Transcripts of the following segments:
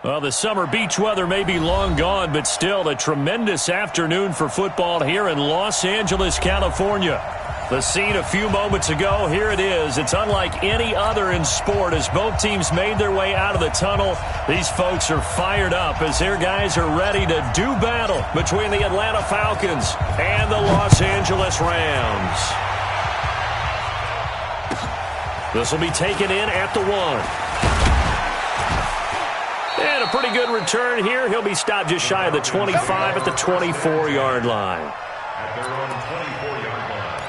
Well, the summer beach weather may be long gone, but still a tremendous afternoon for football here in Los Angeles, California. The scene a few moments ago, here it is. It's unlike any other in sport as both teams made their way out of the tunnel. These folks are fired up as their guys are ready to do battle between the Atlanta Falcons and the Los Angeles Rams. This will be taken in at the 1. And a pretty good return here. He'll be stopped just shy of the 25 at the 24-yard line. At their own 24-yard line.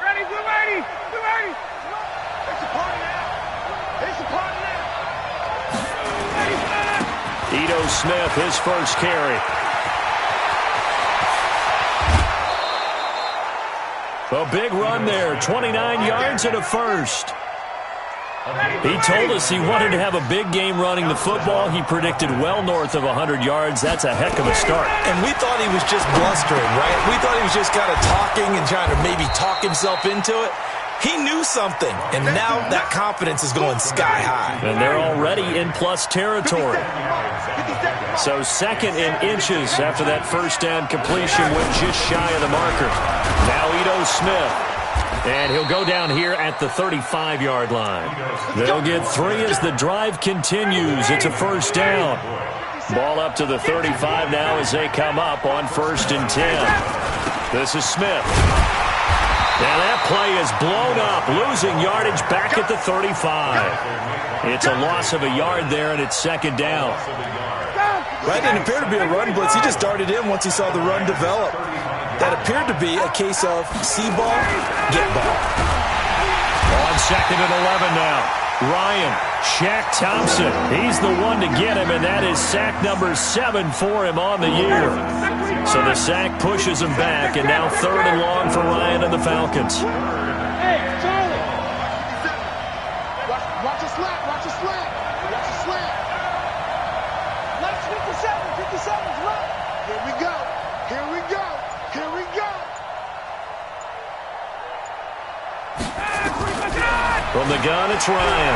Ready, get ready, get ready. It's a party now. It's a party now. Ready, set. Ito Smith, his first carry. A big run there, 29 yards and a first. He told us he wanted to have a big game running the football. He predicted well north of 100 yards. That's a heck of a start. And we thought he was just blustering, right? We thought he was just kind of talking and trying to maybe talk himself into it. He knew something, and now that confidence is going sky high. And they're already in plus territory. So second in inches after that first down completion went just shy of the marker. Now Ito Smith. And he'll go down here at the 35-yard line. They'll get 3 as the drive continues. It's a first down. Ball up to the 35 now as they come up on 1st and 10. This is Smith. And that play is blown up, losing yardage back at the 35. It's a loss of a yard there, and it's second down. That didn't appear to be a run blitz. He just darted in once he saw the run develop. That appeared to be a case of see ball, get ball. On 2nd and 11 now. Ryan, Shaq Thompson. He's the one to get him, and that is sack number 7 for him on the year. So the sack pushes him back, and now 3rd and long for Ryan and the Falcons. Hey, Charlie. Watch a slant, watch a slant. Watch a slant. Let's 57's right. Here we go. Here we go. Here we go. From the gun, it's Ryan.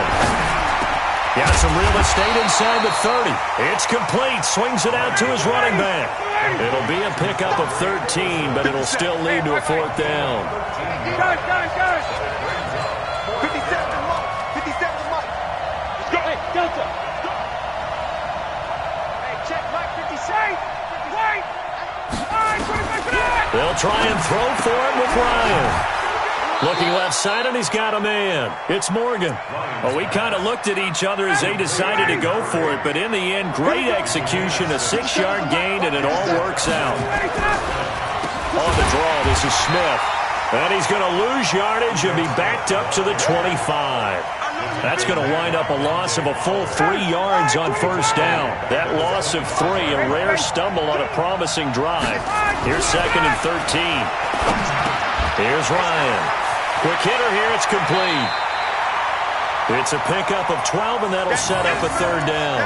Got some real estate inside the 30. It's complete. Swings it out to his running back. It'll be a pickup of 13, but it'll still lead to a 4th down. Guys. 57 Mike. 57 Mike. Let's go. Hey, Delta. Hey, check Mike 57. Wait. All right, 25. They'll try and throw for him with Ryan. Looking left side, and he's got a man. It's Morgan. Well, we kind of looked at each other as they decided to go for it, but in the end, great execution, a 6-yard gain, and it all works out. On the draw, this is Smith. And he's going to lose yardage and be backed up to the 25. That's going to wind up a loss of a full 3 yards on 1st down. That loss of 3, a rare stumble on a promising drive. Here's 2nd and 13. Here's Ryan. Quick hitter here, it's complete. It's a pickup of 12, and that'll set up a 3rd down.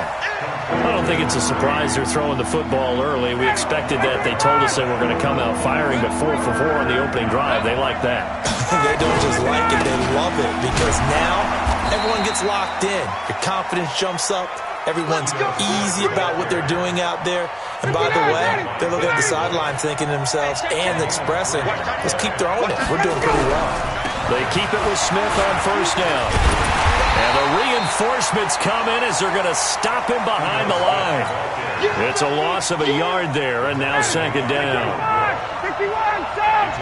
I don't think it's a surprise they're throwing the football early. We expected that. They told us they were going to come out firing, but 4 for 4 on the opening drive. They like that. They don't just like it, they love it, because now everyone gets locked in. Your confidence jumps up. Everyone's easy about what they're doing out there. And by the way, they're looking at the sideline thinking to themselves and expressing, let's keep throwing it. We're doing pretty well. They keep it with Smith on 1st down. And the reinforcements come in as they're going to stop him behind the line. It's a loss of a yard there, and now 2nd down. 51, stop!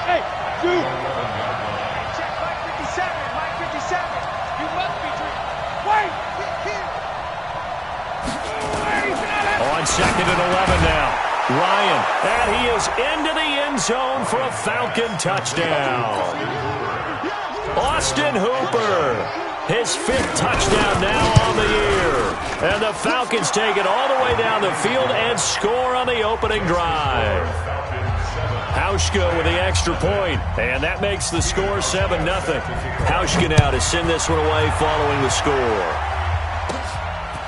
Hey, dude! Check Mike 57, Mike 57. You must be drinking. Wait! On 2nd and 11 now. Ryan, and he is into the end zone for a Falcon touchdown. Austin Hooper, his 5th touchdown now on the year. And the Falcons take it all the way down the field and score on the opening drive. Hauschka with the extra point, and that makes the score 7-0. Hauschka now to send this one away following the score.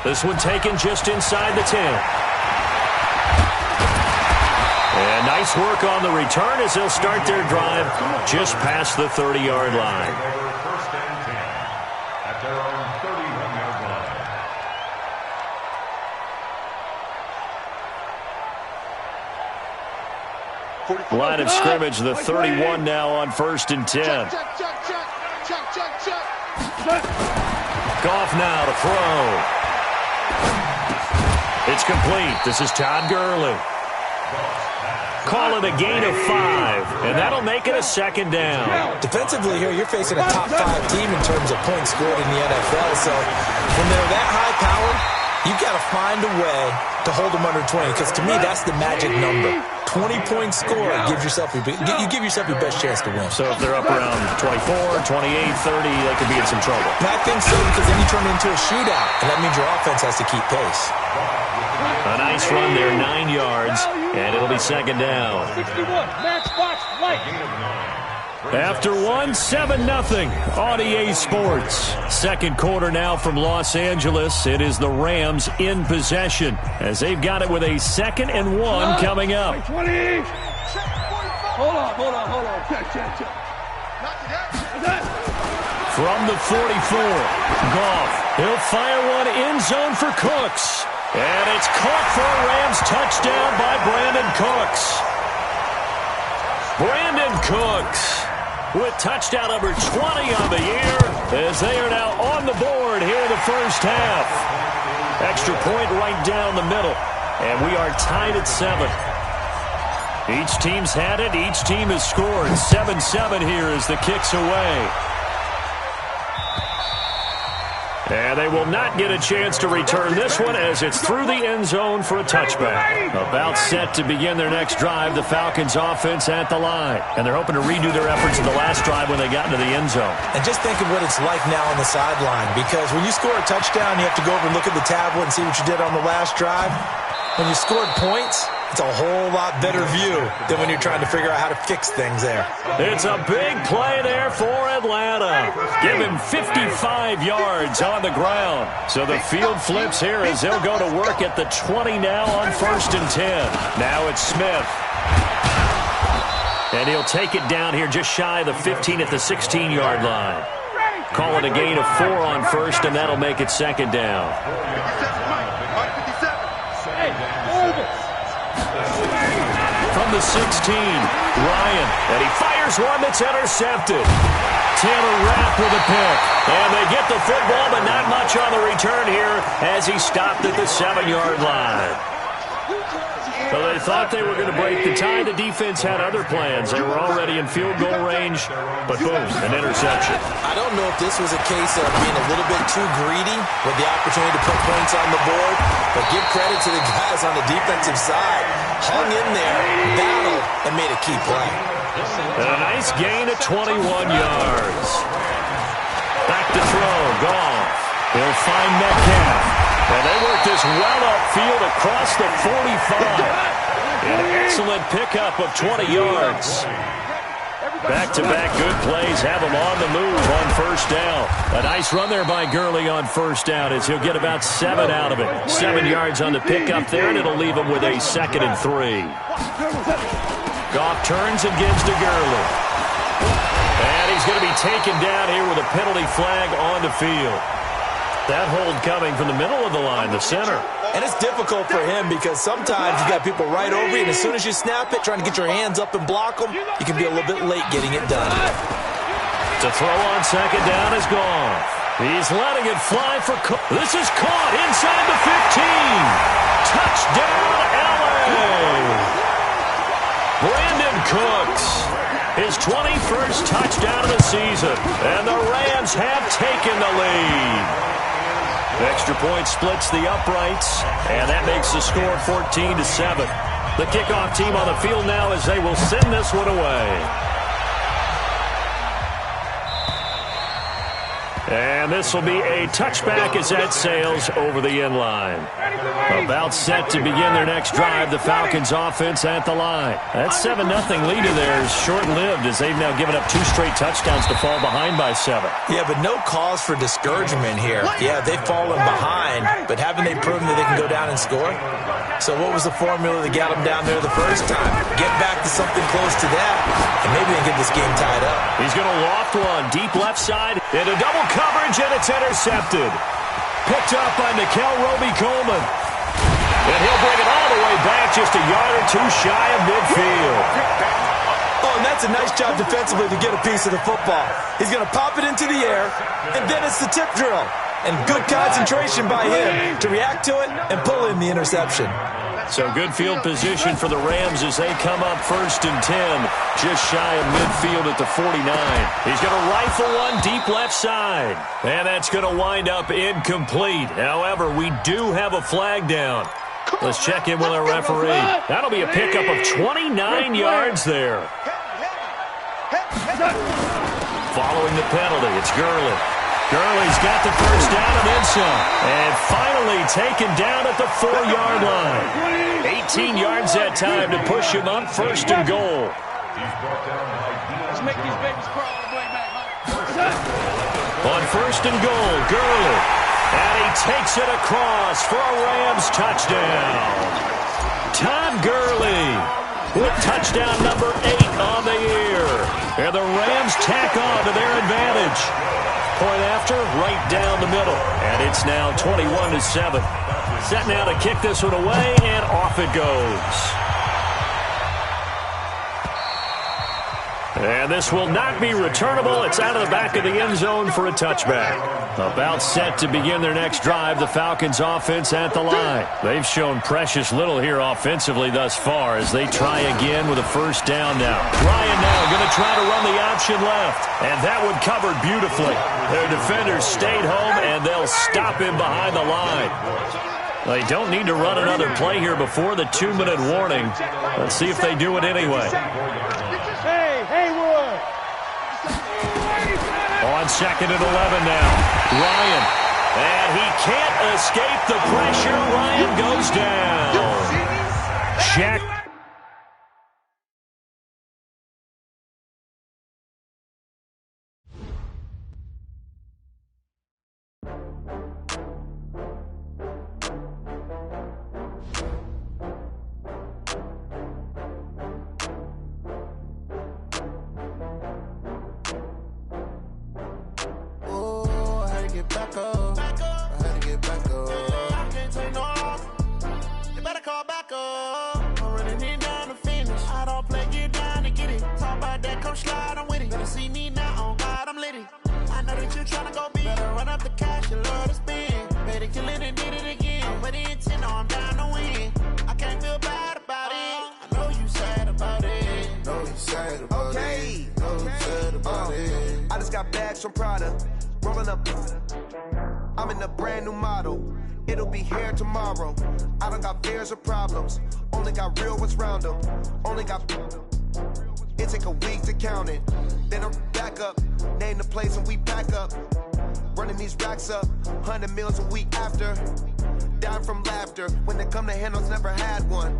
This one taken just inside the 10. And nice work on the return as they'll start their drive just past the 30-yard line. First and 10 at their own 31-yard line. Line of scrimmage, the 31 now on 1st and 10. Check. Goff now to throw. It's complete. This is Todd Gurley. Call it a gain of 5, and that'll make it a 2nd down. Defensively here, you're facing a top 5 team in terms of points scored in the NFL. So when they're that high powered, you've got to find a way to hold them under 20, because to me, that's the magic number. 20 points scored gives yourself you give yourself your best chance to win. So if they're up around 24, 28, 30, they could be in some trouble. And I think so, because then you turn it into a shootout, and that means your offense has to keep pace. A nice run there, 9 yards, and it'll be 2nd down. 61, matchbox light. After 7-0 on EA Sports. 2nd quarter now from Los Angeles. It is the Rams in possession as they've got it with a 2nd and 1 coming up. 20. Hold on. Check. From the 44, Goff. He'll fire one end zone for Cooks. And it's caught for a Rams touchdown by Brandon Cooks. Brandon Cooks with touchdown number 20 on the year as they are now on the board here in the first half. Extra point right down the middle, and we are tied at 7. Each team's had it. Each team has scored. 7-7 here as the kick's away. And they will not get a chance to return this one as it's through the end zone for a touchback. About set to begin their next drive, the Falcons offense at the line. And they're hoping to redo their efforts in the last drive when they got into the end zone. And just think of what it's like now on the sideline, because when you score a touchdown, you have to go over and look at the tablet and see what you did on the last drive. When you scored points, it's a whole lot better view than when you're trying to figure out how to fix things there. It's a big play there for Atlanta. Give him 55 yards on the ground. So the field flips here as they'll go to work at the 20 now on 1st and 10. Now it's Smith. And he'll take it down here just shy of the 15 at the 16-yard line. Call it a gain of 4 on 1st, and that'll make it 2nd down. From the 16, Ryan, and he fires one that's intercepted. Taylor Rapp with a pick, and they get the football, but not much on the return here as he stopped at the 7-yard line. So they thought they were going to break the tie. The defense had other plans. They were already in field goal range, but boom, an interception. I don't know if this was a case of being a little bit too greedy with the opportunity to put points on the board, but give credit to the guys on the defensive side. Hung in there, battled, and made a key play. And a nice gain of 21 yards. Back to throw, Goff. He'll find Metcalf. And they work this well upfield across the 45. An excellent pickup of 20 yards. Back-to-back good plays have him on the move on 1st down. A nice run there by Gurley on 1st down as he'll get about 7 out of it. 7 yards on the pickup there, and it'll leave him with a 2nd and 3. Goff turns and gives to Gurley. And he's going to be taken down here with a penalty flag on the field. That hold coming from the middle of the line, the center. And it's difficult for him because sometimes you got people right over you, and as soon as you snap it, trying to get your hands up and block them, you can be a little bit late getting it done. To throw on 2nd down is gone. He's letting it fly for Cook. This is caught inside the 15. Touchdown, LA. Brandon Cooks. His 21st touchdown of the season. And the Rams have taken the lead. Extra point splits the uprights, and that makes the score 14-7. The kickoff team on the field now as they will send this one away. And this will be a touchback as that sails over the end line. About set to begin their next drive, the Falcons offense at the line. That 7-0 lead of theirs short-lived as they've now given up 2 straight touchdowns to fall behind by 7. Yeah, but no cause for discouragement here. Yeah, they've fallen behind, but haven't they proven that they can go down and score? So what was the formula that got them down there the first time? Get back to something close to that, and maybe they get this game tied up. He's going to loft one deep left side into double coverage, and it's intercepted. Picked up by Nickel Roby-Coleman. And he'll bring it all the way back just a yard or 2 shy of midfield. Oh, and that's a nice job defensively to get a piece of the football. He's going to pop it into the air, and then it's the tip drill. And good concentration by him to react to it and pull in the interception. So good field position for the Rams as they come up 1st and 10, just shy of midfield at the 49. He's going to rifle one deep left side. And that's going to wind up incomplete. However, we do have a flag down. Let's check in with our referee. That'll be a pickup of 29 yards there. Following the penalty, it's Gurley. Gurley's got the first down and then some. And finally taken down at the 4-yard line. 18 yards that time to push him up 1st and goal. Let's make these babies crawl all the way back. On 1st and goal, Gurley. And he takes it across for a Rams touchdown. Todd Gurley with touchdown number 8 on the year. And the Rams tack on to their advantage. Point after, right down the middle. And it's now 21-7. Set now to kick this one away, and off it goes. And this will not be returnable. It's out of the back of the end zone for a touchback. About set to begin their next drive, the Falcons offense at the line. They've shown precious little here offensively thus far as they try again with a first down now. Ryan now going to try to run the option left. And that one covered beautifully. Their defenders stayed home, and they'll stop him behind the line. They don't need to run another play here before the 2-minute warning. Let's see if they do it anyway. On 2nd and 11 now. Ryan. And he can't escape the pressure. Ryan goes down. Shaq. From Prada, rolling up. I'm in a brand new model. It'll be here tomorrow. I don't got fears or problems. Only got real ones round them. Only got. It take a week to count it. Then I'm back up. Name the place and we pack up. Running these racks up. 100 meals a week after. Down from laughter. When they come to handles, never had one.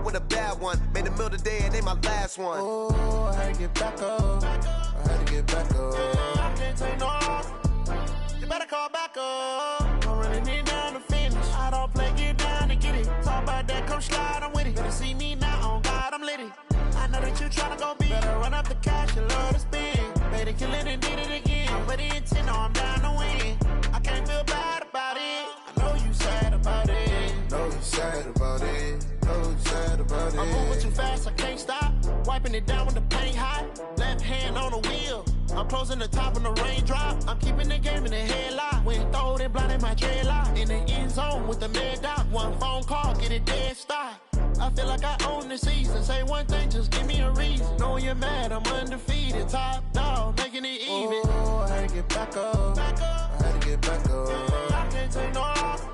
With a bad one. Made a meal today and they my last one. Oh, I had to get back up. I had to get back up. I can't take no off. You better call back up. I'm running it down to finish. I don't play, get down to get it. Talk about that, come slide, I'm with it. Better see me now, on God, I'm litty. I know that you tryna go big. Better run up the cash, you love to spend. Made a kill it and did it again. I'm with the intent, no, I'm down to win. I can't feel bad about it. I know you sad about it. Know you sad about it. Know you sad about it. I'm moving too fast, I can't stop. Wiping it down when the paint hot. Left hand on the wheel. I'm closing the top when the raindrop. I'm keeping the game in the headlock. When throwed and blinded my dreadlock. In the end zone with the mad dot. One phone call, get it dead stop. I feel like I own the season. Say one thing, just give me a reason. Knowing you're mad, I'm undefeated. Top dog, making it even. Oh, I had to get back up. I had to get back up. I can't take no off.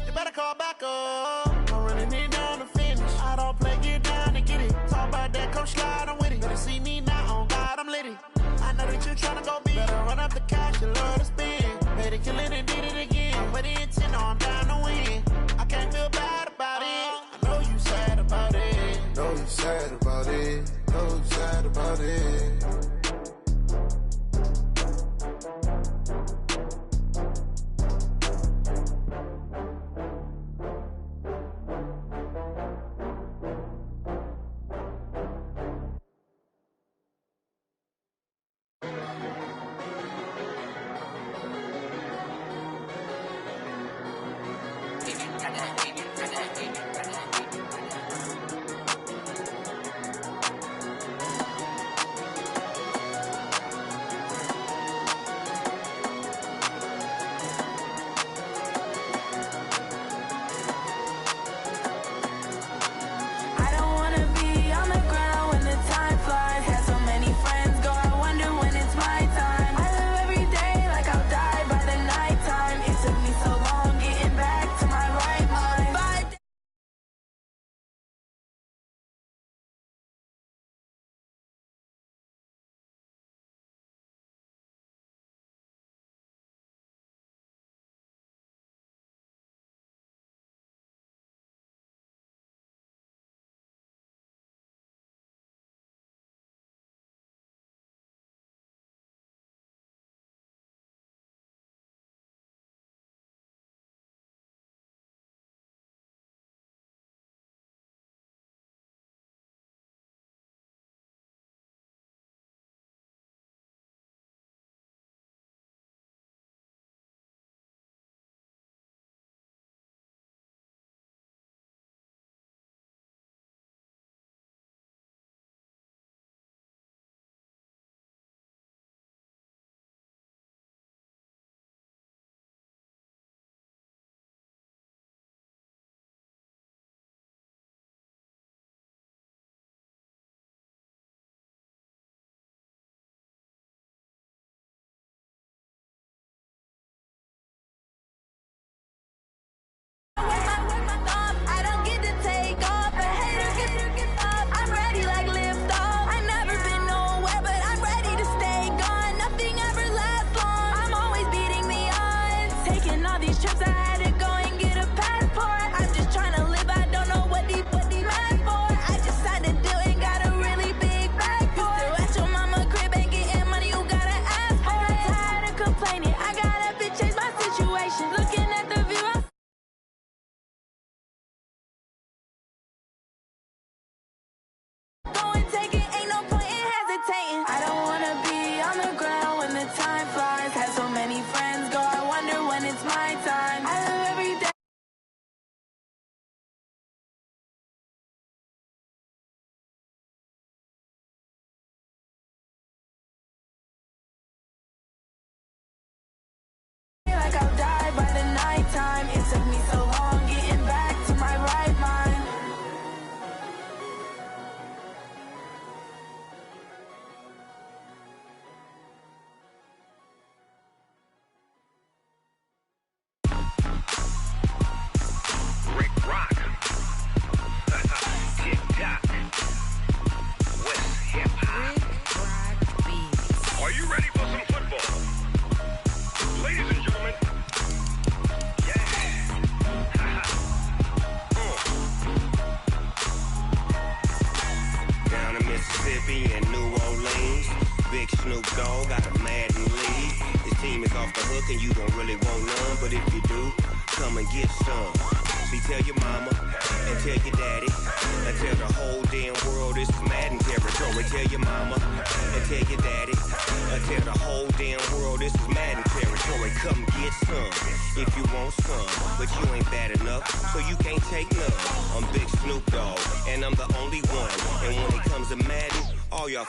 You better call back up. I'm running it down to finish. I don't play, get down to get it. Talk about that, come slide, I'm with it. Better see me now, on God, I'm litty. I know that you're tryna go big. Better run up the cash and love to spend. Made a killing and did it again. But the intent, I'm down to win. I can't feel bad about it. I know you sad about it. Know you sad about it. Know you sad about it.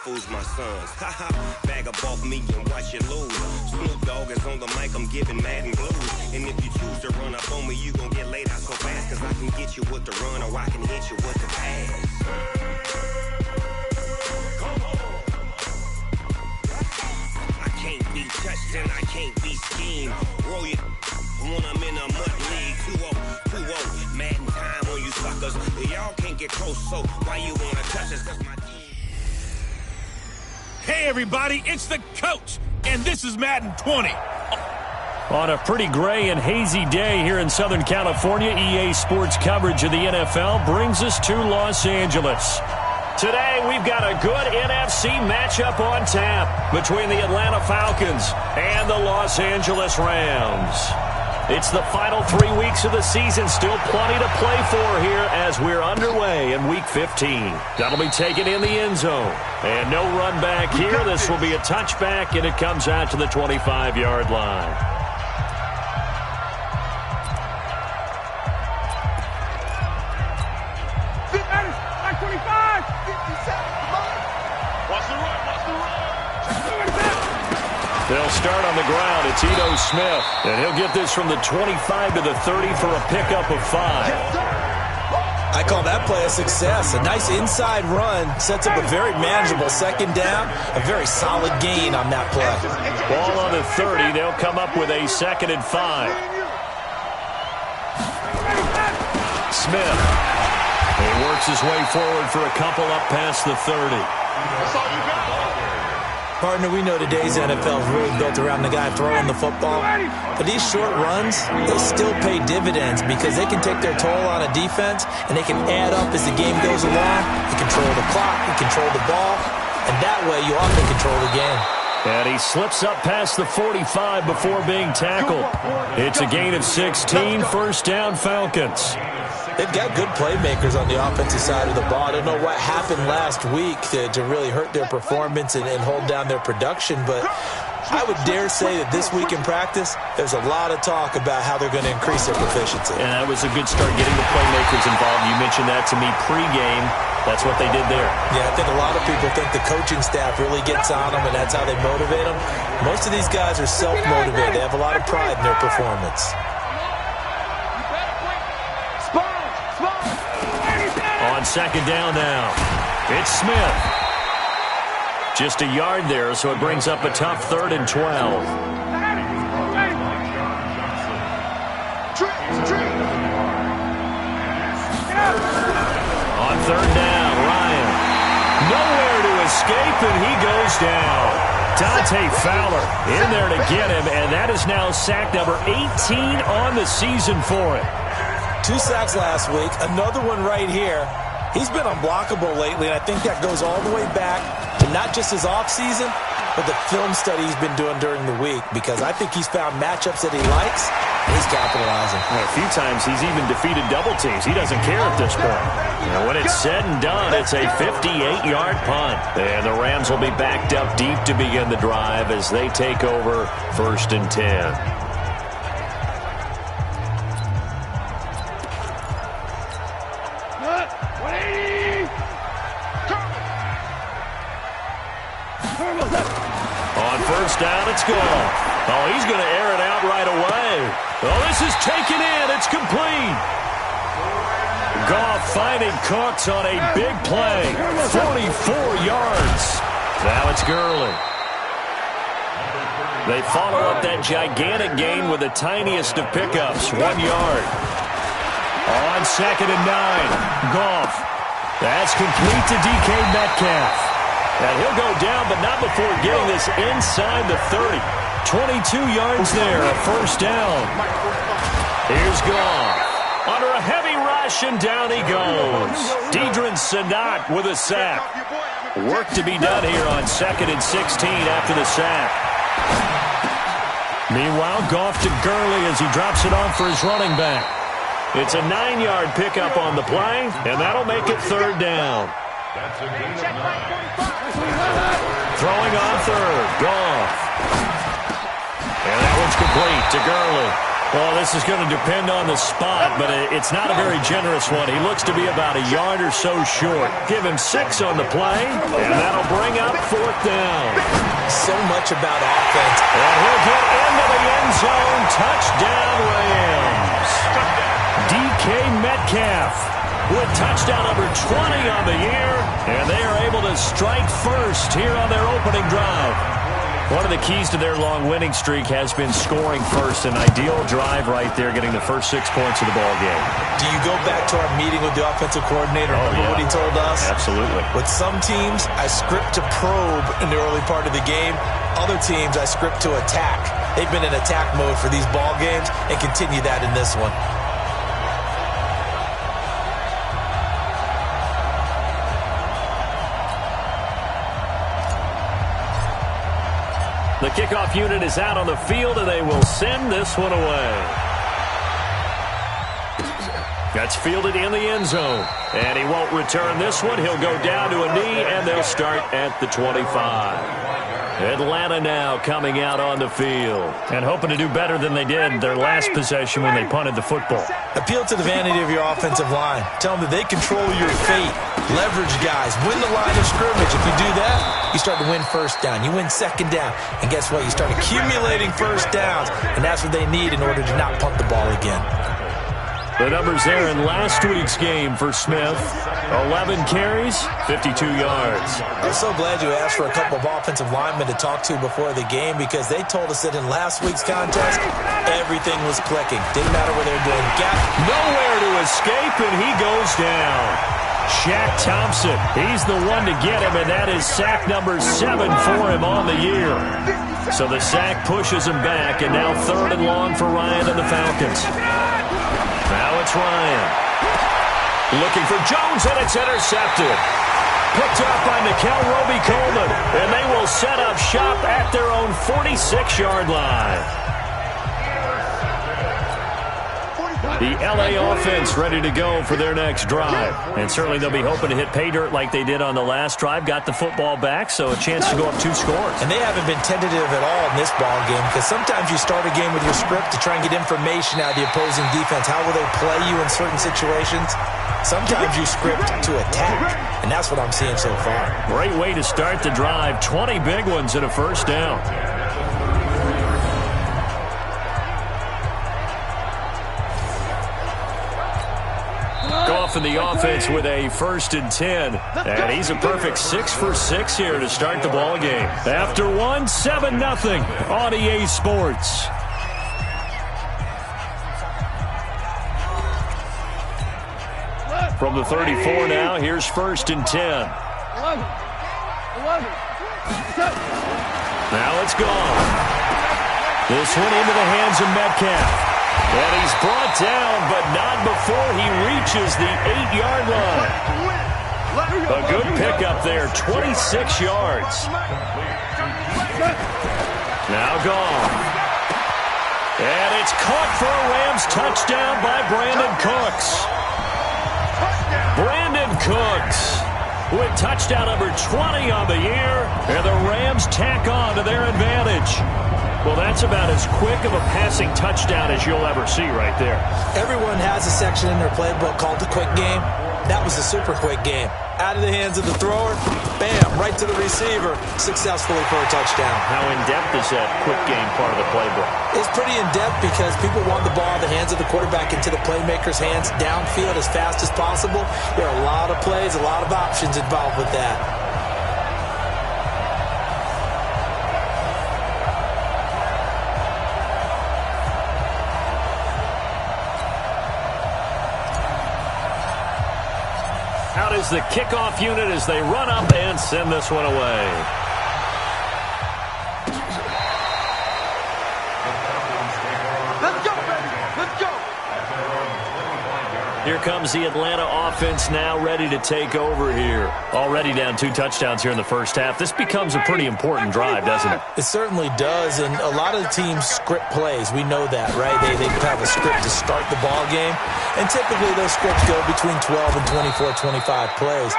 Fools my sons. Haha, bag up off me and watch you lose. Snoop Dogg is on the mic, I'm giving Madden blues. And if you choose to run up on me, you gon' get laid out so fast. Cause I can get you with the run or I can hit you with the pass. I can't be touched and I can't be schemed. Roll you when I'm in a mud league. 2-0, 2-0, Madden time on you suckers. Y'all can't get close, so why you wanna touch us? Cause my Hey, everybody, it's the coach. and this is Madden 20. On a pretty gray and hazy day here in Southern California, EA Sports coverage of the NFL brings us to Los Angeles. Today, we've got a good NFC matchup on tap between the Atlanta Falcons and the Los Angeles Rams. It's the final 3 weeks of the season. Still plenty to play for here as we're underway in Week 15. That'll be taken in the end zone. And no run back here. This will be a touchback, and it comes out to the 25-yard line. They'll start on the ground. It's Ito Smith. And he'll get this from the 25 to the 30 for a pickup of 5. I call that play a success. A nice inside run sets up a very manageable second down. A very solid gain on that play. Ball on the 30. They'll come up with a 2nd and 5. Smith. He works his way forward for a couple up past the 30. That's all you got. Partner, we know today's NFL is really built around the guy throwing the football. But these short runs, they still pay dividends because they can take their toll on a defense, and they can add up as the game goes along. You control the clock, you control the ball, and that way you often control the game. And he slips up past the 45 before being tackled. It's a gain of 16, first down Falcons. They've got good playmakers on the offensive side of the ball. I don't know what happened last week to really hurt their performance and hold down their production, but I would dare say that this week in practice, there's a lot of talk about how they're going to increase their proficiency. And that was a good start getting the playmakers involved. You mentioned that to me pregame. That's what they did there. Yeah, I think a lot of people think the coaching staff really gets on them, and that's how they motivate them. Most of these guys are self-motivated. They have a lot of pride in their performance. On second down now, it's Smith. Just a yard there, so it brings up a tough 3rd and 12. On 3rd down, Ryan. Nowhere to escape, and he goes down. Dante Fowler in there to get him, and that is now sack number 18 on the season for him. 2 sacks last week, another one right here. He's been unblockable lately, and I think that goes all the way back to not just his offseason, but the film study he's been doing during the week, because I think he's found matchups that he likes, and he's capitalizing. Well, a few times he's even defeated double teams. He doesn't care at this point. And when it's said and done, it's a 58-yard punt. And the Rams will be backed up deep to begin the drive as they take over 1st and 10. On 1st down, it's gone. Oh, he's going to air it out right away. Oh, this is taken in. It's complete. Goff finding Cooks on a big play. 44 yards. Now it's Gurley. They follow up that gigantic gain with the tiniest of pickups, 1 yard. On 2nd and 9, Goff. That's complete to DK Metcalf. And he'll go down, but not before getting this inside the 30. 22 yards there, a 1st down. Here's Goff. Under a heavy rush, and down he goes. Deidrin Sanat with a sack. Work to be done here on 2nd and 16 after the sack. Meanwhile, Goff to Gurley as he drops it off for his running back. It's a 9-yard pickup on the play, and that'll make it 3rd down. Throwing on 3rd, Goff. And that one's complete to Gurley. Well, this is going to depend on the spot, but it's not a very generous one. He looks to be about a yard or so short. Give him 6 on the play, and that'll bring up 4th down. So much about offense. And he'll get into the end zone. Touchdown, Rams. DK Metcalf with touchdown number 20 on the year, and they are able to strike first here on their opening drive. One of the keys to their long winning streak has been scoring first. An ideal drive right there, getting the first 6 points of the ball game. Do you go back to our meeting with the offensive coordinator? Remember what he told us? Absolutely. With some teams, I script to probe in the early part of the game. Other teams, I script to attack. They've been in attack mode for these ball games and continue that in this one. The kickoff unit is out on the field, and they will send this one away. That's fielded in the end zone. And he won't return this one. He'll go down to a knee, and they'll start at the 25. Atlanta now coming out on the field and hoping to do better than they did their last possession when they punted the football. Appeal to the vanity of your offensive line. Tell them that they control your fate. Leverage guys. Win the line of scrimmage. If you do that, you start to win first down. You win second down. And guess what? You start accumulating first downs. And that's what they need in order to not punt the ball again. The numbers there in last week's game for Smith. 11 carries, 52 yards. I'm so glad you asked for a couple of offensive linemen to talk to before the game because they told us that in last week's contest, everything was clicking. Didn't matter where they were doing gap. Nowhere to escape, and he goes down. Shaq Thompson, he's the one to get him, and that is sack number 7 for him on the year. So the sack pushes him back, and now 3rd and long for Ryan and the Falcons. Now it's Ryan. Looking for Jones, and it's intercepted. Picked up by Nickel Roby-Coleman, and they will set up shop at their own 46-yard line. The L.A. offense ready to go for their next drive. And certainly they'll be hoping to hit pay dirt like they did on the last drive. Got the football back, so a chance to go up 2 scores. And they haven't been tentative at all in this ball game because sometimes you start a game with your script to try and get information out of the opposing defense. How will they play you in certain situations? Sometimes you script to attack, and that's what I'm seeing so far. Great way to start the drive. 20 big ones and a first down. Goff in the offense with a 1st and 10. And he's a perfect 6 for 6 here to start the ball game. After 1, 7-0 on EA Sports. From the 34 now, here's 1st and 10. Now it's gone. This one into the hands of Metcalf. And he's brought down, but not before he reaches the 8-yard line. A good pickup there, 26 yards. Now gone. And it's caught for a Rams touchdown by Brandon Cooks. Brandon Cooks with touchdown number 20 on the year, and the Rams tack on to their advantage. Well, that's about as quick of a passing touchdown as you'll ever see right there. Everyone has a section in their playbook called the quick game. That was a super quick game. Out of the hands of the thrower, bam, right to the receiver, successfully for a touchdown. How in-depth is that quick game part of the playbook? It's pretty in-depth because people want the ball in the hands of the quarterback into the playmaker's hands downfield as fast as possible. There are a lot of plays, a lot of options involved with that. Out is the kickoff unit as they run up and send this one away. Let's go, baby. Let's go. Here comes the Atlanta offense now ready to take over here. Already down 2 touchdowns here in the first half. This becomes a pretty important drive, doesn't it? It certainly does, and a lot of the teams script plays. We know that, right? They have a script to start the ball game, and typically those scripts go between 12 and 24, 25 plays.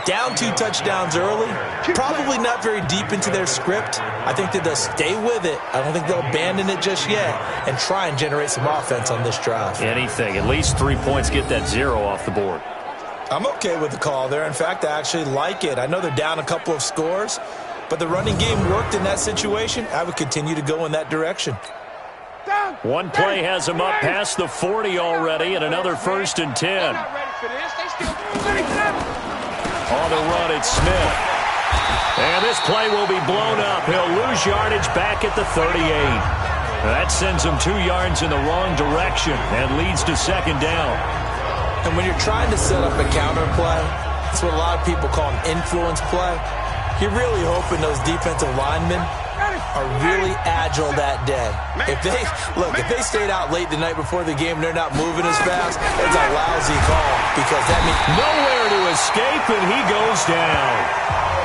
Down 2 touchdowns early, probably not very deep into their script. I think that they'll stay with it. I don't think they'll abandon it just yet and try and generate some offense on this drive. Anything. At least 3 points, get that 0 off the board. I'm okay with the call there. In fact, I actually like it. I know they're down a couple of scores, but the running game worked in that situation. I would continue to go in that direction. One play has them up past the 40 already, and another 1st and 10. On the run, it's Smith. And this play will be blown up. He'll lose yardage back at the 38. That sends him 2 yards in the wrong direction and leads to second down. And when you're trying to set up a counter play, that's what a lot of people call an influence play. You're really hoping those defensive linemen are really agile that day. If they stayed out late the night before the game and they're not moving as fast, it's a lousy call because that means nowhere to escape, and he goes down.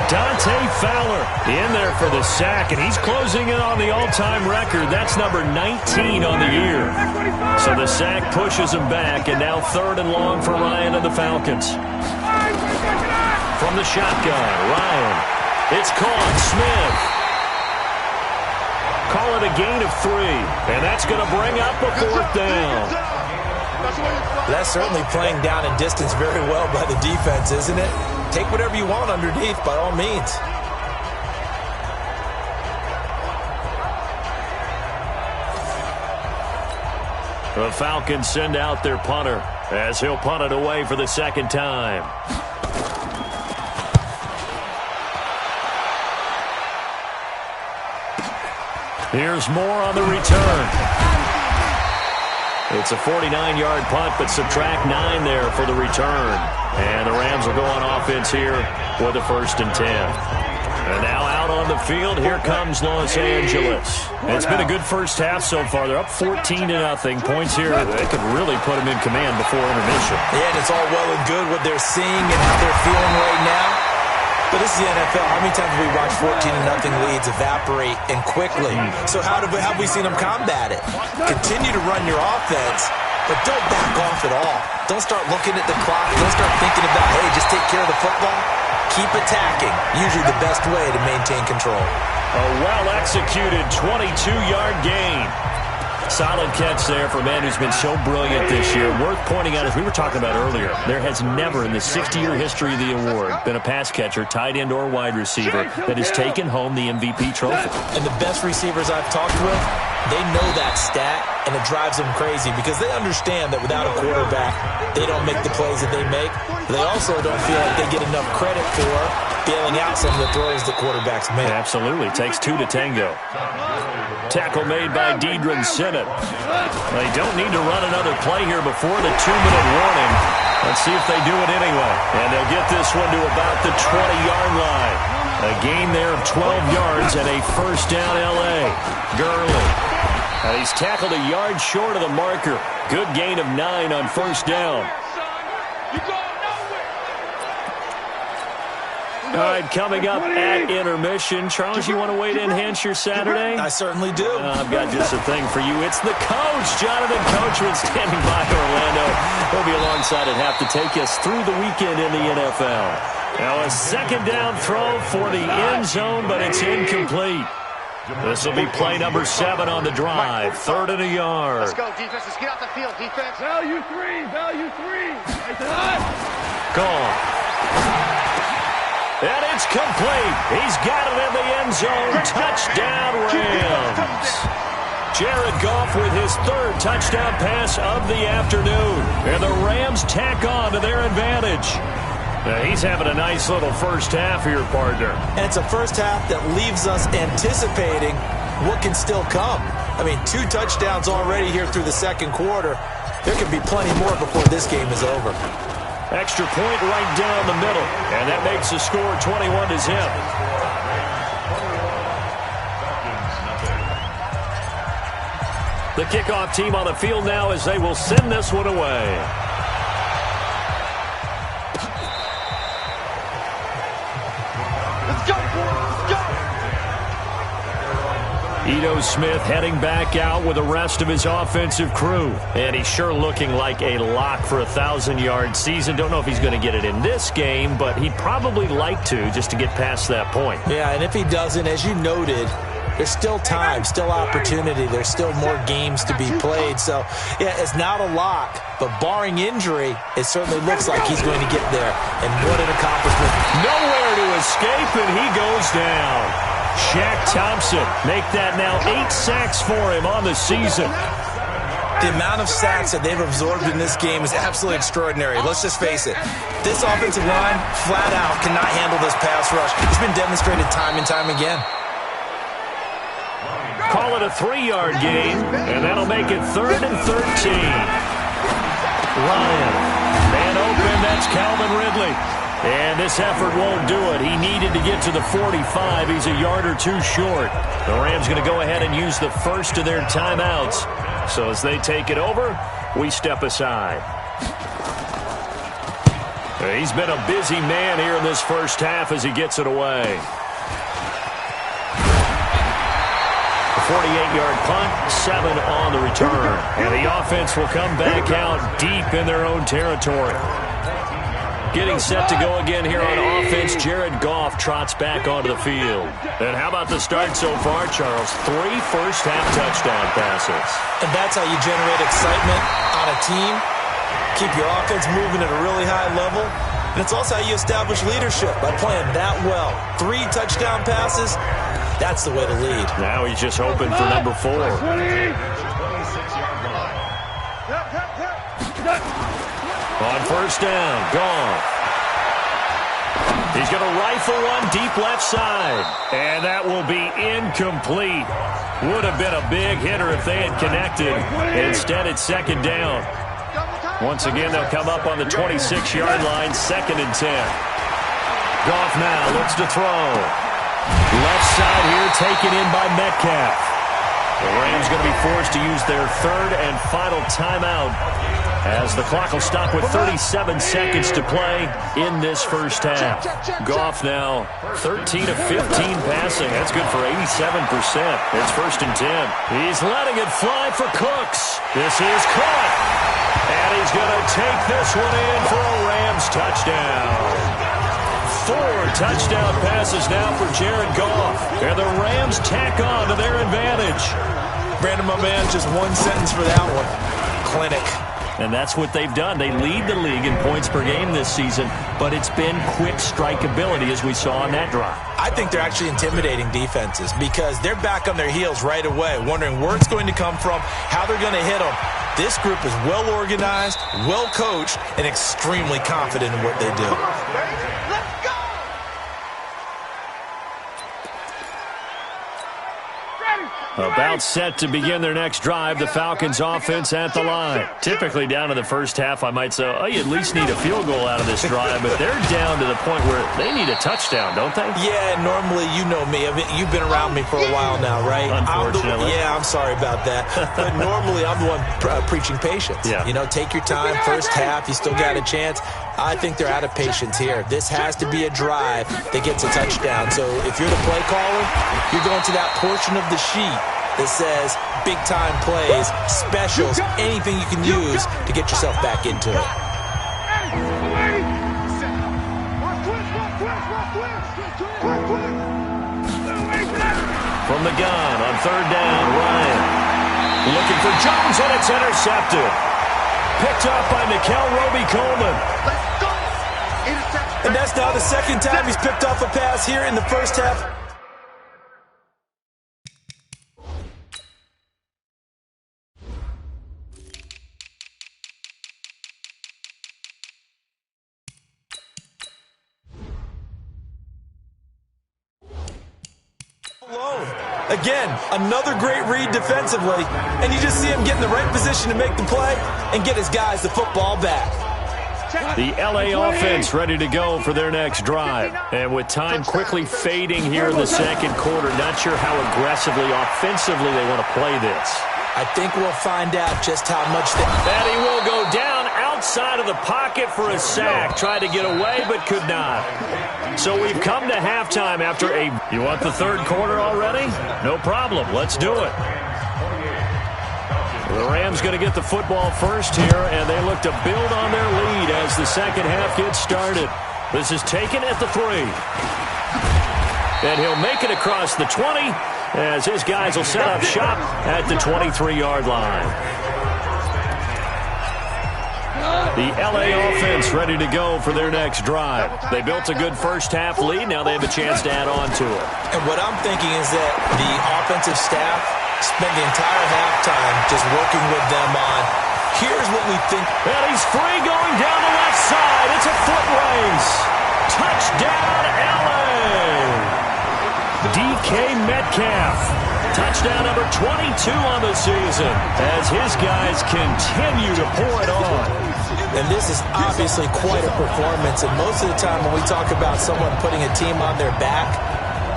Dante Fowler in there for the sack, and he's closing in on the all-time record. That's number 19 on the year. So the sack pushes him back, and now 3rd and long for Ryan and the Falcons. From the shotgun, Ryan. It's caught. Smith. Call it a gain of 3, and that's going to bring up a 4th down. That's certainly playing down in distance very well by the defense, isn't it? Take whatever you want underneath, by all means. The Falcons send out their punter as he'll punt it away for the 2nd time. Here's more on the return. It's a 49-yard punt, but subtract 9 there for the return. And the Rams will go on offense here with a 1st and 10. And now out on the field, here comes Los Angeles. It's been a good first half so far. They're up 14-0. Points here, they could really put them in command before intermission. Yeah, and it's all well and good what they're seeing and how they're feeling right now. But this is the NFL. How many times have we watched 14-0 leads evaporate and quickly? So how have we seen them combat it? Continue to run your offense, but don't back off at all. Don't start looking at the clock. Don't start thinking about, hey, just take care of the football. Keep attacking. Usually the best way to maintain control. A well-executed 22-yard gain. Solid catch there for a man who's been so brilliant this year. Worth pointing out, as we were talking about earlier, there has never in the 60-year history of the award been a pass catcher, tight end, or wide receiver that has taken home the MVP trophy. And the best receivers I've talked with, they know that stat, and it drives them crazy because they understand that without a quarterback, they don't make the plays that they make. They also don't feel like they get enough credit for bailing out some of the throws that quarterbacks make. Absolutely. Takes 2 to tango. Tackle made by Deidre Sinnott. They don't need to run another play here before the 2-minute warning. Let's see if they do it anyway. And they'll get this one to about the 20-yard line. A gain there of 12 yards and a 1st down L.A. Gurley. And he's tackled a yard short of the marker. Good gain of 9 on 1st down. All right, coming up at intermission. Charles, you want to wait to enhance your Saturday? I certainly do. I've got just a thing for you. It's the coach, Jonathan Coachman, standing by Orlando. He'll be alongside at half to take us through the weekend in the NFL. Now a 2nd down throw for the end zone, but it's incomplete. This will be play number 7 on the drive. 3rd and a yard. Let's go, defense. Let's get out the field, defense. Value 3. Value 3. Gone. And it's complete. He's got it in the end zone. Touchdown, Rams. Jared Goff with his 3rd touchdown pass of the afternoon. And the Rams tack on to their advantage. Now, he's having a nice little first half here, partner. And it's a first half that leaves us anticipating what can still come. I mean, 2 touchdowns already here through the 2nd quarter. There could be plenty more before this game is over. Extra point right down the middle. And that makes the score 21 to zip. The kickoff team on the field now as they will send this one away. Let's go, boys. Let's go. Ito Smith heading back out with the rest of his offensive crew. And he's sure looking like a lock for a 1,000-yard season. Don't know if he's going to get it in this game, but he'd probably like to just to get past that point. Yeah, and if he doesn't, as you noted, there's still time, still opportunity. There's still more games to be played. So, yeah, it's not a lock, but barring injury, it certainly looks like he's going to get there. And what an accomplishment. Nowhere to escape, and he goes down. Shaq Thompson make that now 8 sacks for him on the season. The amount of sacks that they've absorbed in this game is absolutely extraordinary. Let's just face it. This offensive line, flat out, cannot handle this pass rush. It's been demonstrated time and time again. Call it a 3-yard gain, and that'll make it 3rd and 13. Ryan, man open, that's Calvin Ridley. And this effort won't do it. He needed to get to the 45. He's a yard or two short. The Rams going to go ahead and use the first of their timeouts. So as they take it over, we step aside. He's been a busy man here in this first half as he gets it away. A 48-yard punt, 7 on the return. And the offense will come back out deep in their own territory. Getting set to go again here on offense, Jared Goff trots back onto the field. And how about the start so far, Charles? 3 first-half touchdown passes. And that's how you generate excitement on a team, keep your offense moving at a really high level, and it's also how you establish leadership by playing that well. 3 touchdown passes, that's the way to lead. Now he's just hoping for number 4. On first down, Goff. He's going to rifle one deep left side. And that will be incomplete. Would have been a big hitter if they had connected. Instead, it's 2nd down. Once again, they'll come up on the 26-yard line, 2nd and 10. Goff now looks to throw. Left side here taken in by Metcalf. The Rams going to be forced to use their 3rd and final timeout, as the clock will stop with 37 seconds to play in this first half. Goff now 13 of 15 passing. That's good for 87%. It's 1st and 10. He's letting it fly for Cooks. This is caught. And he's going to take this one in for a Rams touchdown. 4 touchdown passes now for Jared Goff. And the Rams tack on to their advantage. Brandon, my man, just one sentence for that one. Clinic. And that's what they've done. They lead the league in points per game this season, but it's been quick strike ability as we saw on that drive. I think they're actually intimidating defenses because they're back on their heels right away, wondering where it's going to come from, how they're going to hit them. This group is well organized, well coached, and extremely confident in what they do. About set to begin their next drive, the Falcons offense at the line. Typically down in the first half, I might say, oh, you at least need a field goal out of this drive, but they're down to the point where they need a touchdown, don't they? Yeah, normally, you know me. I mean, you've been around me for a while now, right? Unfortunately. I'm sorry about that. But normally, I'm the one preaching patience. Yeah. You know, take your time, first half, you still got a chance. I think they're out of patience here. This has to be a drive that gets a touchdown. So if you're the play caller, you're going to that portion of the sheet that says big-time plays, specials, anything you can use to get yourself back into it. From the gun on 3rd down, Ryan. Looking for Jones, and it's intercepted. Picked up by Nickel Roby-Coleman. And that's now the 2nd time he's picked off a pass here in the first half. Again, another great read defensively, and you just see him get in the right position to make the play and get his guys the football back. The LA offense ready to go for their next drive. And with time quickly fading here in the 2nd quarter, not sure how aggressively, offensively they want to play this. I think we'll find out just how much that he will go down outside of the pocket for a sack. Tried to get away, but could not. So we've come to halftime after a... You want the 3rd quarter already? No problem. Let's do it. The Rams going to get the football first here, and they look to build on their lead as the 2nd half gets started. This is taken at the 3. And he'll make it across the 20 as his guys will set up shop at the 23-yard line. The LA offense ready to go for their next drive. They built a good first half lead. Now they have a chance to add on to it. And what I'm thinking is that the offensive staff Spent the entire halftime just working with them on, here's what we think. And he's free going down the left side. It's a foot race. Touchdown, LA. DK Metcalf. Touchdown number 22 on the season as his guys continue to pour it on. And this is obviously quite a performance. And most of the time when we talk about someone putting a team on their back,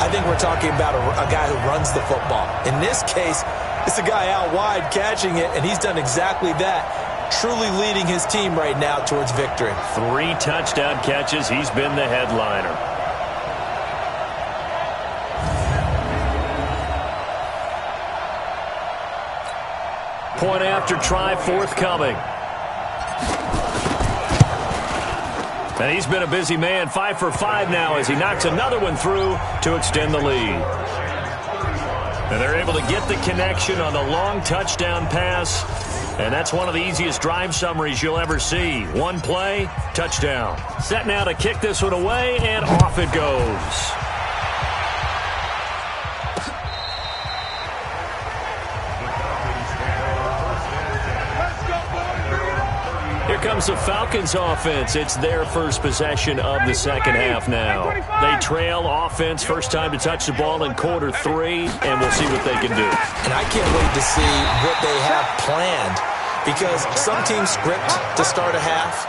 I think we're talking about a guy who runs the football. In this case, it's a guy out wide catching it, and he's done exactly that, truly leading his team right now towards victory. 3 touchdown catches. He's been the headliner. Point after try forthcoming. And he's been a busy man, 5 for 5 now as he knocks another one through to extend the lead. And they're able to get the connection on the long touchdown pass. And that's one of the easiest drive summaries you'll ever see. One play, touchdown. Set now to kick this one away, and off it goes. Here comes the Falcons offense. It's their first possession of the second half now. They trail offense, first time to touch the ball in quarter 3, and we'll see what they can do. And I can't wait to see what they have planned, because some teams script to start a half.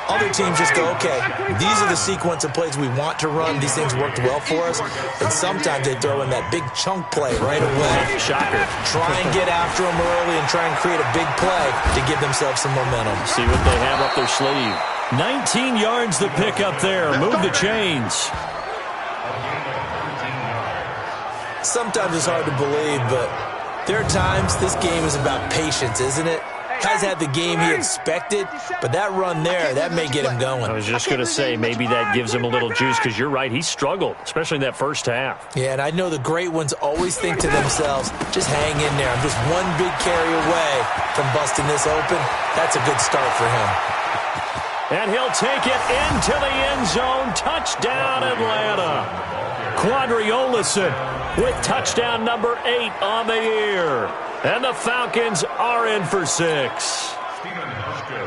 Other teams just go, okay, these are the sequence of plays we want to run. These things worked well for us. And sometimes they throw in that big chunk play right away. Shocker. Try and get after them early and try and create a big play to give themselves some momentum. See what they have up their sleeve. 19 yards the pick up there. Move the chains. Sometimes it's hard to believe, but there are times this game is about patience, isn't it? Has had the game he expected, but that run there, that may get him going. I was just going to say, maybe that gives him a little juice, because you're right, he struggled, especially in that first half. Yeah, and I know the great ones always think to themselves, just hang in there. I'm just one big carry away from busting this open. That's a good start for him. And he'll take it into the end zone. Touchdown, Atlanta. Quadri Olison with touchdown number 8 on the year. And the Falcons are in for 6.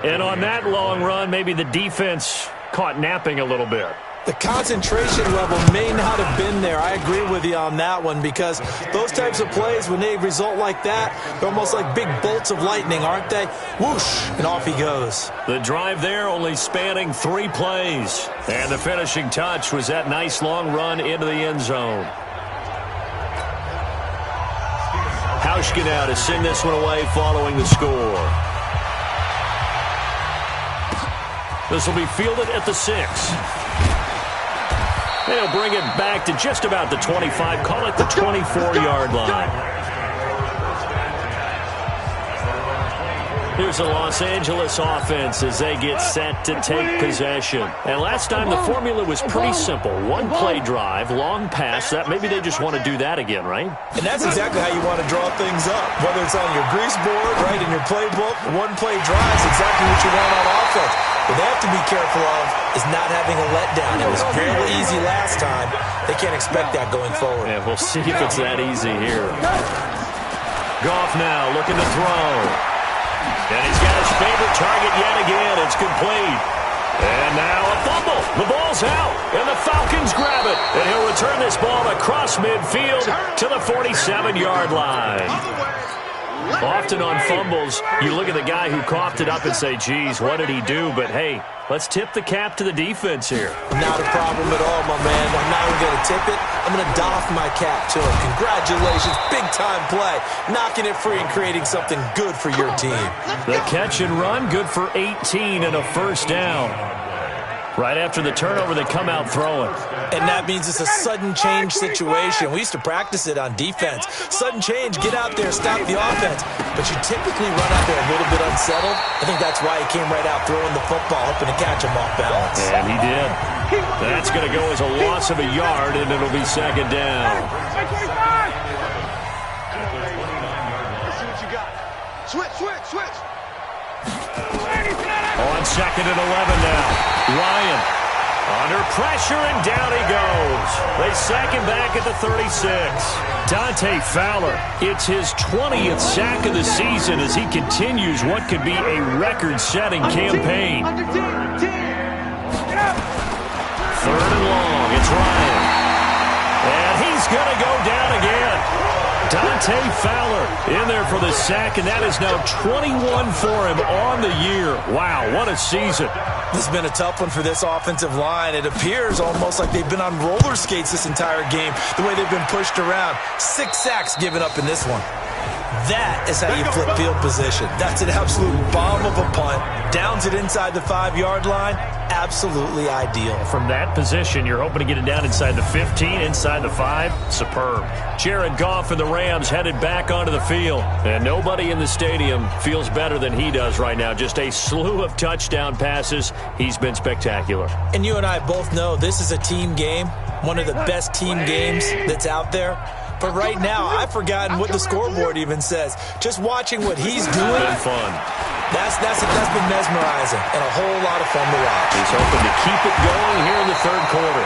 And on that long run, maybe the defense caught napping a little bit. The concentration level may not have been there. I agree with you on that one, because those types of plays, when they result like that, they're almost like big bolts of lightning, aren't they? Whoosh, and off he goes. The drive there only spanning 3 plays. And the finishing touch was that nice long run into the end zone. Hauschka now to send this one away following the score. This will be fielded at the 6. They'll bring it back to just about the 25. Call it the 24-yard line. Here's the Los Angeles offense as they get set to take possession. And last time the formula was pretty simple. One play drive, long pass. That maybe they just want to do that again, right? And that's exactly how you want to draw things up. Whether it's on your grease board, right, in your playbook, one play drive is exactly what you want on offense. What they have to be careful of is not having a letdown. It was fairly easy last time. They can't expect that going forward. Yeah, we'll see if it's that easy here. Goff now looking to throw. And he's got his favorite target yet again. It's complete. And now a fumble. The ball's out. And the Falcons grab it. And he'll return this ball across midfield to the 47-yard line. Often on fumbles, you look at the guy who coughed it up and say, geez, what did he do? But, hey, let's tip the cap to the defense here. Not a problem at all, my man. I'm not even going to tip it. I'm going to doff my cap to him. Congratulations. Big-time play. Knocking it free and creating something good for your team. The catch and run, good for 18 and a first down. Right after the turnover, they come out throwing. And that means it's a sudden change situation. We used to practice it on defense. Sudden change, get out there, stop the offense. But you typically run out there a little bit unsettled. I think that's why he came right out throwing the football, hoping to catch him off balance. And he did. That's going to go as a loss of a yard, and it'll be second down. Let's see what you got. Switch. On second and 11 now. Ryan Under pressure, and down he goes. They sack him back at the 36. Dante Fowler, it's his 20th sack of the season as he continues what could be a record-setting campaign. Third and long, it's Ryan. And he's going to go down again. Dante Fowler in there for the sack, and that is now 21 for him on the year. Wow, what a season. This has been a tough one for this offensive line. It appears almost like they've been on roller skates this entire game, the way they've been pushed around. 6 sacks given up in this one. That is how you flip field position. That's an absolute bomb of a punt. Downs it inside the 5-yard line. Absolutely ideal. From that position, you're hoping to get it down inside the 15, inside the 5. Superb. Jared Goff and the Rams headed back onto the field. And nobody in the stadium feels better than he does right now. Just a slew of touchdown passes. He's been spectacular. And you and I both know this is a team game, one of the best team games that's out there. But right now, I've forgotten what the scoreboard even says. Just watching what he's doing. Been fun. That's been mesmerizing and a whole lot of fun to watch. He's hoping to keep it going here in the third quarter.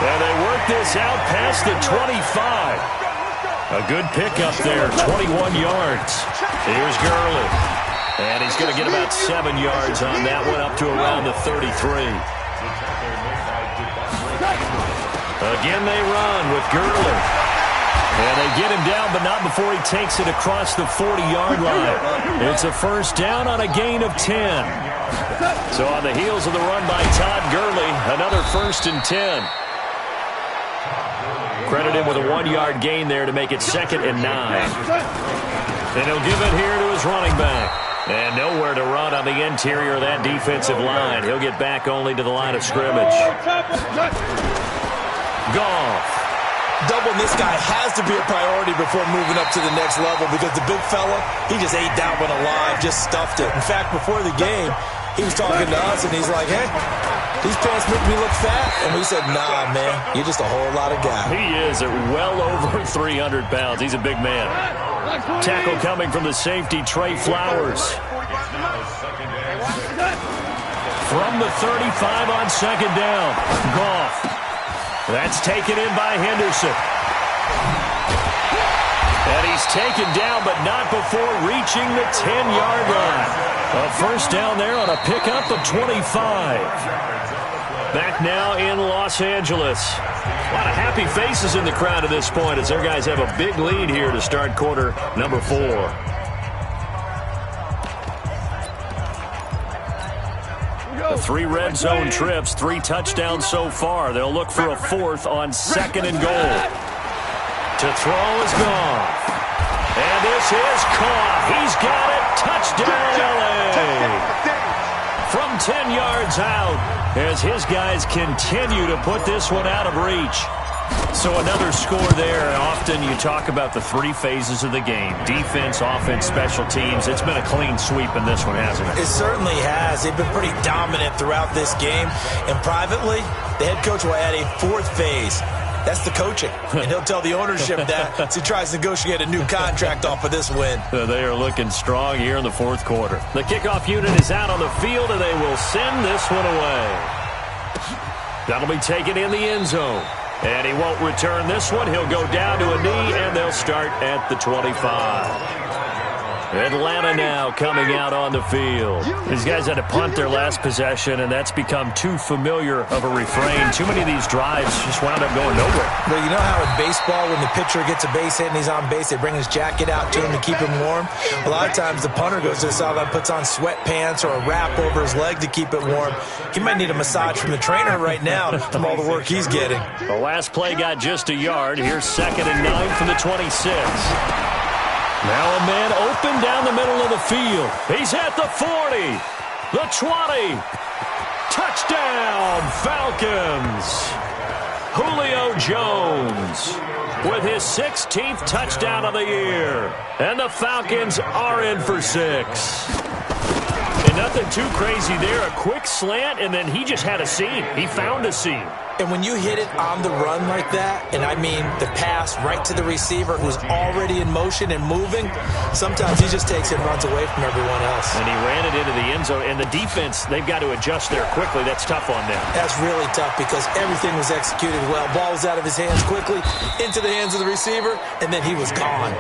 And they work this out past the 25. A good pickup there, 21 yards. Here's Gurley. And he's going to get about 7 yards on that one, up to around the 33. Again, they run with Gurley. And they get him down, but not before he takes it across the 40-yard line. It's a first down on a gain of 10. So on the heels of the run by Todd Gurley, another 1st and 10. Credit him with a 1-yard gain there to make it 2nd and 9. And he'll give it here to his running back. And nowhere to run on the interior of that defensive line. He'll get back only to the line of scrimmage. Goff. Doubling this guy has to be a priority before moving up to the next level because the big fella, he just ate that one alive, just stuffed it. In fact, before the game, he was talking to us, and he's like, hey, these pants make me look fat. And we said, nah, man, you're just a whole lot of guy. He is at well over 300 pounds. He's a big man. Tackle coming from the safety, Trey Flowers. From the 35 on 2nd down, Goff. That's taken in by Henderson. And he's taken down, but not before reaching the 10-yard line. A first down there on a pickup of 25. Back now in Los Angeles. A lot of happy faces in the crowd at this point as their guys have a big lead here to start quarter number 4. The 3 red zone trips, 3 touchdowns so far. They'll look for a 4th on 2nd and goal. To throw is Goff. And this is caught. He's got it. Touchdown, L.A. From 10 yards out as his guys continue to put this one out of reach. So another score there. Often you talk about the 3 phases of the game. Defense, offense, special teams. It's been a clean sweep in this one, hasn't it? It certainly has. They've been pretty dominant throughout this game. And privately, the head coach will add a 4th phase. That's the coaching. And he'll tell the ownership that as he tries to negotiate a new contract off of this win. They are looking strong here in the 4th quarter. The kickoff unit is out on the field, and they will send this one away. That'll be taken in the end zone. And he won't return this one. He'll go down to a knee, and they'll start at the 25. Atlanta now coming out on the field. These guys had to punt their last possession, and that's become too familiar of a refrain. Too many of these drives just wound up going nowhere. Well, you know how in baseball, when the pitcher gets a base hit and he's on base, they bring his jacket out to him to keep him warm? A lot of times the punter goes to the sideline, puts on sweatpants or a wrap over his leg to keep it warm. He might need a massage from the trainer right now from all the work he's getting. The last play got just a yard. Here's 2nd and 9 from the 26. Now a man open down the middle of the field. He's at the 40, the 20. Touchdown, Falcons. Julio Jones with his 16th touchdown of the year. And the Falcons are in for 6. And none Nothing too crazy there. A quick slant, and then he just had a seam. He found a seam. And when you hit it on the run like that, and I mean the pass right to the receiver who's already in motion and moving, sometimes he just takes it and runs away from everyone else. And he ran it into the end zone. And the defense, they've got to adjust there quickly. That's tough on them. That's really tough because everything was executed well. Ball was out of his hands quickly, into the hands of the receiver, and then he was gone.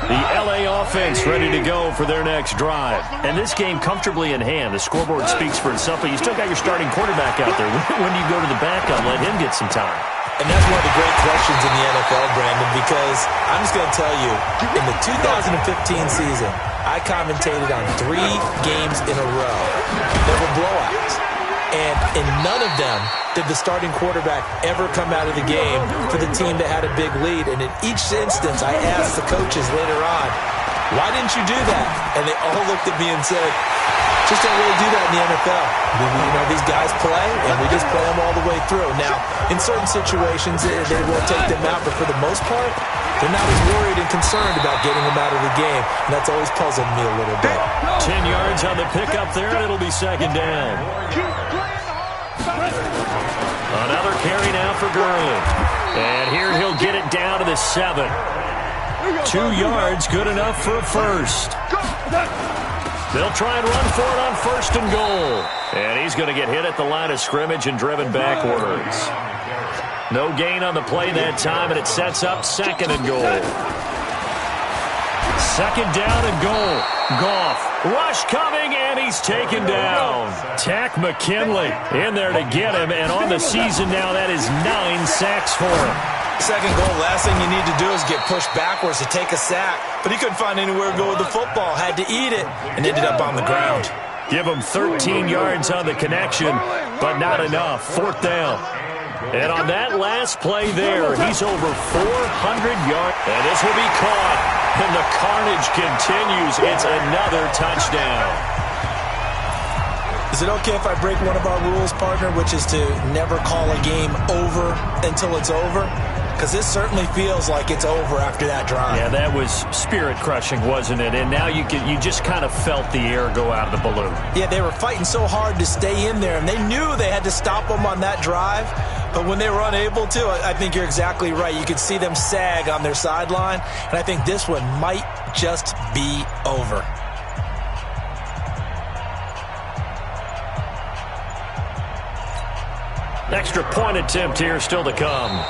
The LA offense ready to go for their next drive. And this game comfortably in hand. The scoreboard speaks for itself, but you still got your starting quarterback out there. When do you go to the backup, let him get some time? And that's one of the great questions in the NFL, Brandon, because I'm just going to tell you, in the 2015 season, I commentated on 3 games in a row. There were blowouts. And in none of them did the starting quarterback ever come out of the game for the team that had a big lead. And in each instance, I asked the coaches later on, why didn't you do that? And they all looked at me and said, just don't really do that in the NFL. You know, these guys play, and we just play them all the way through. Now, in certain situations, they will take them out, but for the most part, they're not as worried and concerned about getting them out of the game, and that's always puzzled me a little bit. 10 yards on the pickup there, and it'll be second down. Another carry now for Gurley. And here he'll get it down to the 7. 2 yards, good enough for a first. They'll try and run for it on first and goal. And he's going to get hit at the line of scrimmage and driven backwards. No gain on the play that time, and it sets up second and goal. Second down and goal. Goff, rush coming, and he's taken down. Tack McKinley in there to get him, and on the season now, that is 9 sacks for him. Second goal, last thing you need to do is get pushed backwards to take a sack. But he couldn't find anywhere to go with the football, had to eat it, and ended up on the ground. Give him 13 yards on the connection, but not enough. Fourth down. And on that last play there, he's over 400 yards. And this will be caught. And the carnage continues. It's another touchdown. Is it okay if I break one of our rules, partner, which is to never call a game over until it's over? Because this certainly feels like it's over after that drive. Yeah, that was spirit-crushing, wasn't it? And now you just kind of felt the air go out of the balloon. Yeah, they were fighting so hard to stay in there, and they knew they had to stop them on that drive. But when they were unable to, I think you're exactly right. You could see them sag on their sideline, and I think this one might just be over. Extra point attempt here still to come.